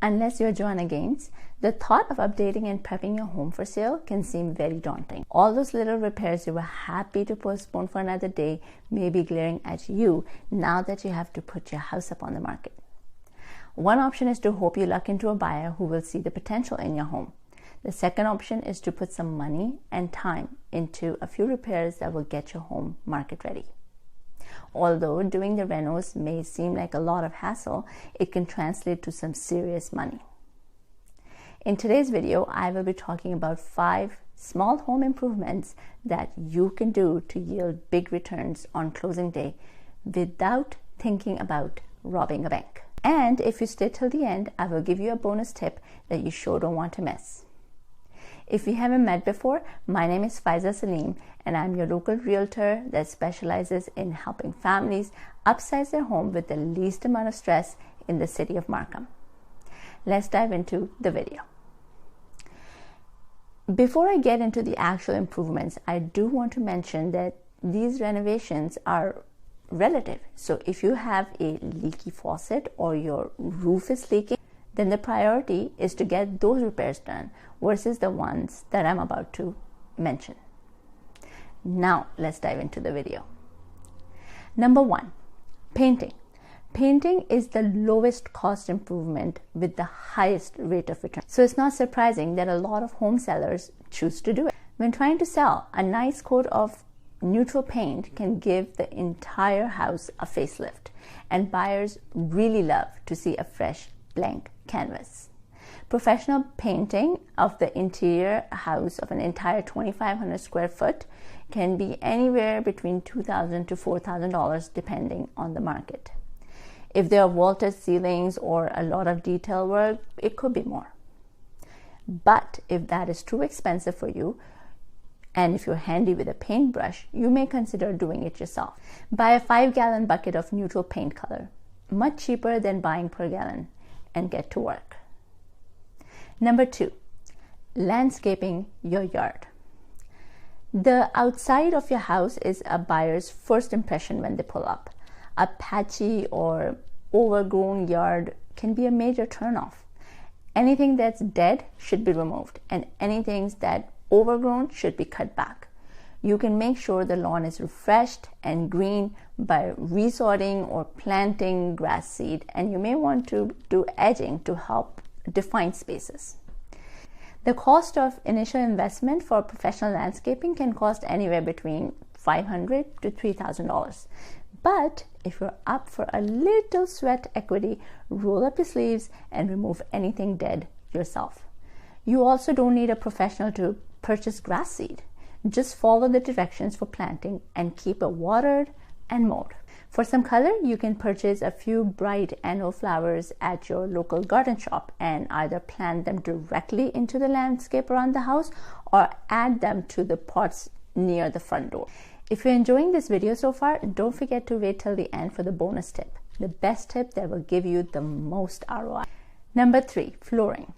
Unless you're Joanna Gaines, the thought of updating and prepping your home for sale can seem very daunting. All those little repairs you were happy to postpone for another day may be glaring at you now that you have to put your house up on the market. One option is to hope you luck into a buyer who will see the potential in your home. The second option is to put some money and time into a few repairs that will get your home market ready. Although doing the renos may seem like a lot of hassle, it can translate to some serious money. In today's video, I will be talking about 5 small home improvements that you can do to yield big returns on closing day without thinking about robbing a bank. And if you stay till the end, I will give you a bonus tip that you sure don't want to miss. If we haven't met before, my name is Faiza Salim and I'm your local realtor that specializes in helping families upsize their home with the least amount of stress in the city of Markham. Let's dive into the video. Before I get into the actual improvements, I do want to mention that these renovations are relative. So if you have a leaky faucet or your roof is leaking, then the priority is to get those repairs done versus the ones that I'm about to mention. Now let's dive into the video. Number 1, painting. Painting is the lowest cost improvement with the highest rate of return. So it's not surprising that a lot of home sellers choose to do it. When trying to sell, a nice coat of neutral paint can give the entire house a facelift, and buyers really love to see a fresh blank canvas. Professional painting of the interior house of an entire 2,500 square foot can be anywhere between $2,000 to $4,000 depending on the market. If there are vaulted ceilings or a lot of detail work, it could be more. But if that is too expensive for you, and if you're handy with a paintbrush, you may consider doing it yourself. Buy a 5-gallon bucket of neutral paint color, much cheaper than buying per gallon, and get to work. Number 2, landscaping your yard. The outside of your house is a buyer's first impression when they pull up. A patchy or overgrown yard can be a major turnoff. Anything that's dead should be removed, and anything that's overgrown should be cut back. You can make sure the lawn is refreshed and green by resorting or planting grass seed, and you may want to do edging to help define spaces. The cost of initial investment for professional landscaping can cost anywhere between $500 to $3,000. But if you're up for a little sweat equity, roll up your sleeves and remove anything dead yourself. You also don't need a professional to purchase grass seed. Just follow the directions for planting and keep it watered and mowed. For some color, you can purchase a few bright annual flowers at your local garden shop and either plant them directly into the landscape around the house or add them to the pots near the front door. If you're enjoying this video so far, don't forget to wait till the end for the bonus tip, the best tip that will give you the most ROI. Number 3, flooring.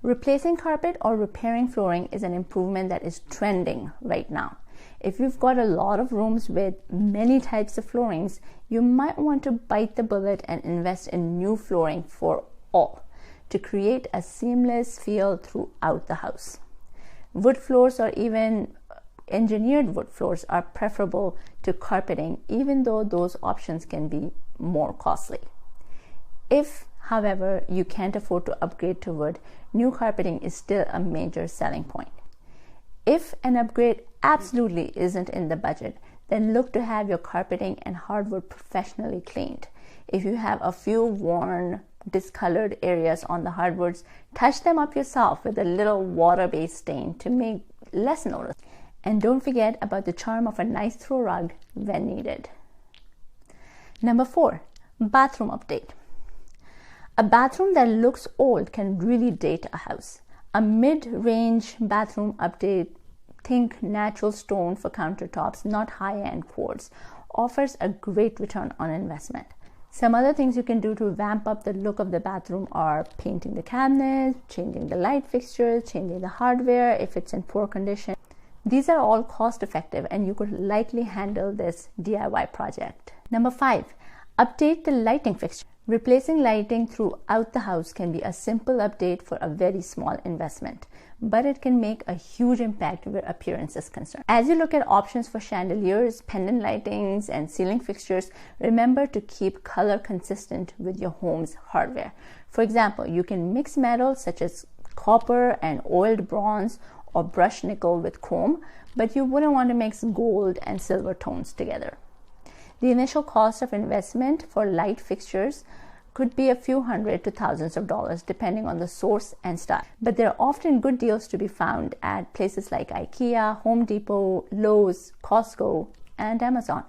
Replacing carpet or repairing flooring is an improvement that is trending right now. If you've got a lot of rooms with many types of floorings, you might want to bite the bullet and invest in new flooring for all to create a seamless feel throughout the house. Wood floors or even engineered wood floors are preferable to carpeting, even though those options can be more costly. If, however, you can't afford to upgrade to wood, new carpeting is still a major selling point. If an upgrade absolutely isn't in the budget, then look to have your carpeting and hardwood professionally cleaned. If you have a few worn, discolored areas on the hardwoods, touch them up yourself with a little water-based stain to make less notice. And don't forget about the charm of a nice throw rug when needed. Number 4, bathroom update. A bathroom that looks old can really date a house. A mid-range bathroom update, think natural stone for countertops, not high-end quartz, offers a great return on investment. Some other things you can do to vamp up the look of the bathroom are painting the cabinets, changing the light fixtures, changing the hardware if it's in poor condition. These are all cost effective and you could likely handle this DIY project. Number 5, update the lighting fixture. Replacing lighting throughout the house can be a simple update for a very small investment, but it can make a huge impact where appearance is concerned. As you look at options for chandeliers, pendant lightings, and ceiling fixtures, remember to keep color consistent with your home's hardware. For example, you can mix metals such as copper and oiled bronze or brushed nickel with chrome, but you wouldn't want to mix gold and silver tones together. The initial cost of investment for light fixtures could be a few hundred to thousands of dollars depending on the source and style. But there are often good deals to be found at places like IKEA, Home Depot, Lowe's, Costco, and Amazon.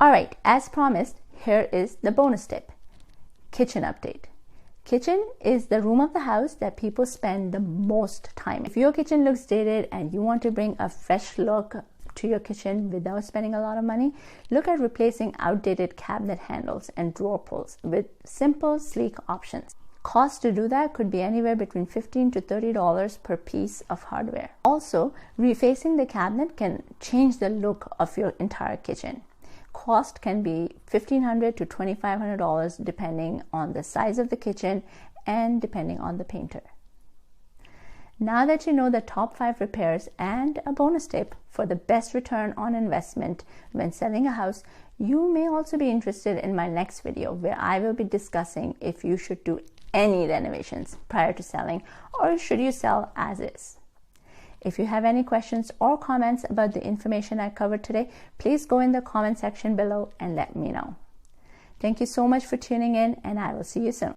Alright, as promised, here is the bonus tip. Kitchen update. Kitchen is the room of the house that people spend the most time in. If your kitchen looks dated and you want to bring a fresh look to your kitchen without spending a lot of money, look at replacing outdated cabinet handles and drawer pulls with simple, sleek options. Cost to do that could be anywhere between $15 to $30 per piece of hardware. Also, refacing the cabinet can change the look of your entire kitchen. Cost can be $1,500 to $2,500 depending on the size of the kitchen and depending on the painter. Now that you know the top 5 repairs and a bonus tip for the best return on investment when selling a house, you may also be interested in my next video where I will be discussing if you should do any renovations prior to selling or should you sell as is. If you have any questions or comments about the information I covered today, please go in the comment section below and let me know. Thank you so much for tuning in, and I will see you soon.